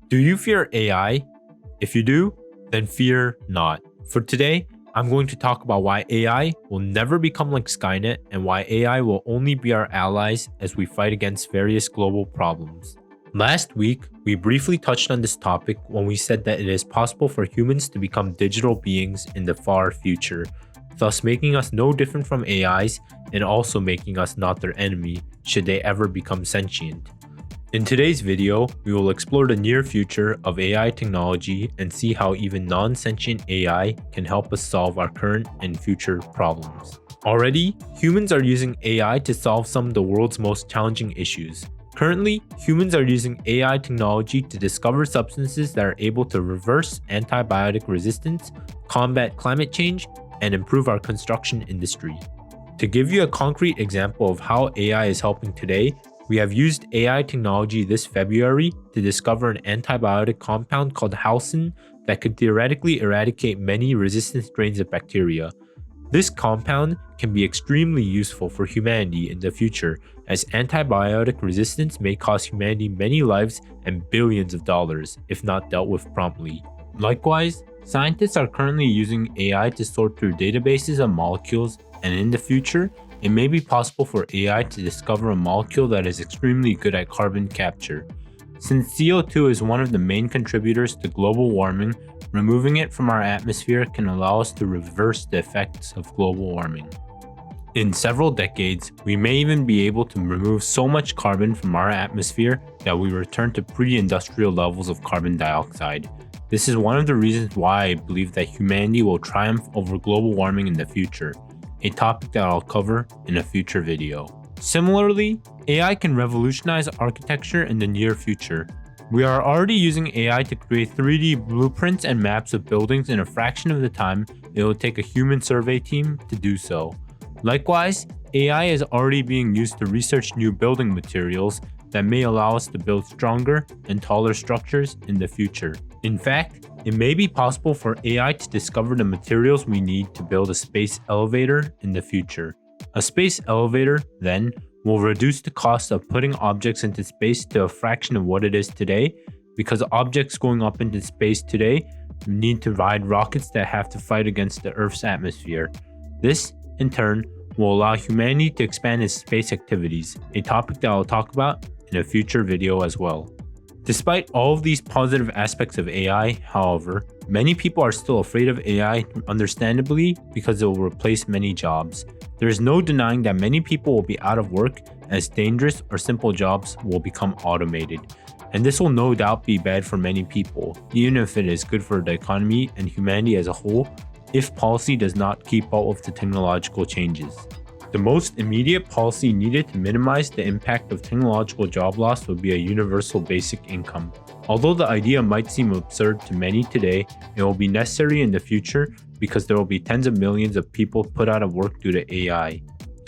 Do you fear AI? If you do, then fear not. For today, I'm going to talk about why AI will never become like Skynet and why AI will only be our allies as we fight against various global problems. Last week, we briefly touched on this topic when we said that it is possible for humans to become digital beings in the far future, thus making us no different from AIs and also making us not their enemy should they ever become sentient. In today's video, we will explore the near future of AI technology and see how even non-sentient AI can help us solve our current and future problems. Already, humans are using AI to solve some of the world's most challenging issues. Currently, humans are using AI technology to discover substances that are able to reverse antibiotic resistance, combat climate change, and improve our construction industry. To give you a concrete example of how AI is helping today, we have used AI technology this February to discover an antibiotic compound called halcin that could theoretically eradicate many resistant strains of bacteria. This compound can be extremely useful for humanity in the future, as antibiotic resistance may cost humanity many lives and billions of dollars if not dealt with promptly. Likewise, scientists are currently using AI to sort through databases of molecules, and in the future, it may be possible for AI to discover a molecule that is extremely good at carbon capture. Since CO2 is one of the main contributors to global warming, removing it from our atmosphere can allow us to reverse the effects of global warming. In several decades, we may even be able to remove so much carbon from our atmosphere that we return to pre-industrial levels of carbon dioxide. This is one of the reasons why I believe that humanity will triumph over global warming in the future, a topic that I'll cover in a future video. Similarly, AI can revolutionize architecture in the near future. We are already using AI to create 3D blueprints and maps of buildings in a fraction of the time it will take a human survey team to do so. Likewise, AI is already being used to research new building materials that may allow us to build stronger and taller structures in the future. In fact, it may be possible for AI to discover the materials we need to build a space elevator in the future. A space elevator, then, will reduce the cost of putting objects into space to a fraction of what it is today, because objects going up into space today need to ride rockets that have to fight against the Earth's atmosphere. This, in turn, will allow humanity to expand its space activities, a topic that I'll talk about in a future video as well. Despite all of these positive aspects of AI, however, many people are still afraid of AI, understandably, because it will replace many jobs. There is no denying that many people will be out of work as dangerous or simple jobs will become automated. And this will no doubt be bad for many people, even if it is good for the economy and humanity as a whole, if policy does not keep up with the technological changes. The most immediate policy needed to minimize the impact of technological job loss would be a universal basic income. Although the idea might seem absurd to many today, it will be necessary in the future because there will be tens of millions of people put out of work due to AI.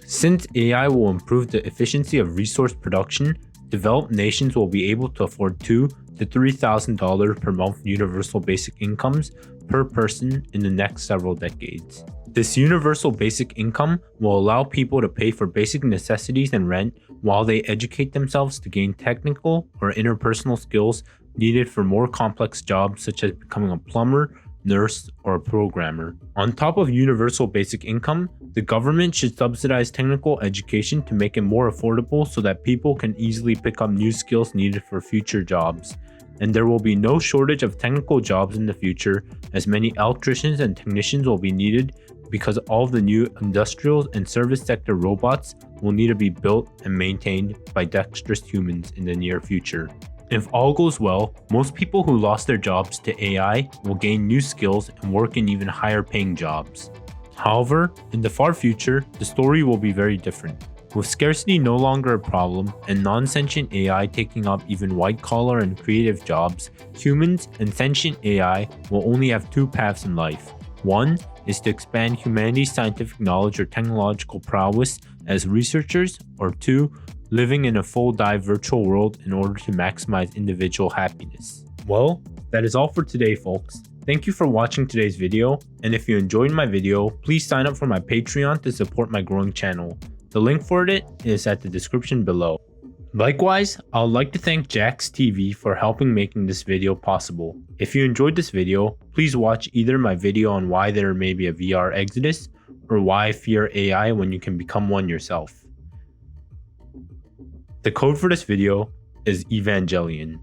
Since AI will improve the efficiency of resource production, developed nations will be able to afford $2,000 to $3,000 per month universal basic incomes per person in the next several decades. This universal basic income will allow people to pay for basic necessities and rent while they educate themselves to gain technical or interpersonal skills needed for more complex jobs such as becoming a plumber, nurse, or a programmer. On top of universal basic income, the government should subsidize technical education to make it more affordable so that people can easily pick up new skills needed for future jobs. And there will be no shortage of technical jobs in the future, as many electricians and technicians will be needed because all of the new industrial and service sector robots will need to be built and maintained by dexterous humans in the near future. If all goes well, most people who lost their jobs to AI will gain new skills and work in even higher paying jobs. However, in the far future, the story will be very different. With scarcity no longer a problem and non-sentient AI taking up even white-collar and creative jobs, humans and sentient AI will only have two paths in life. One is to expand humanity's scientific knowledge or technological prowess as researchers, or two, living in a full-dive virtual world in order to maximize individual happiness. Well, that is all for today, folks. Thank you for watching today's video, and if you enjoyed my video, please sign up for my Patreon to support my growing channel. The link for it is at the description below. Likewise, I would like to thank Jax TV for helping making this video possible. If you enjoyed this video, please watch either my video on why there may be a VR exodus or why fear AI when you can become one yourself. The code for this video is Evangelion.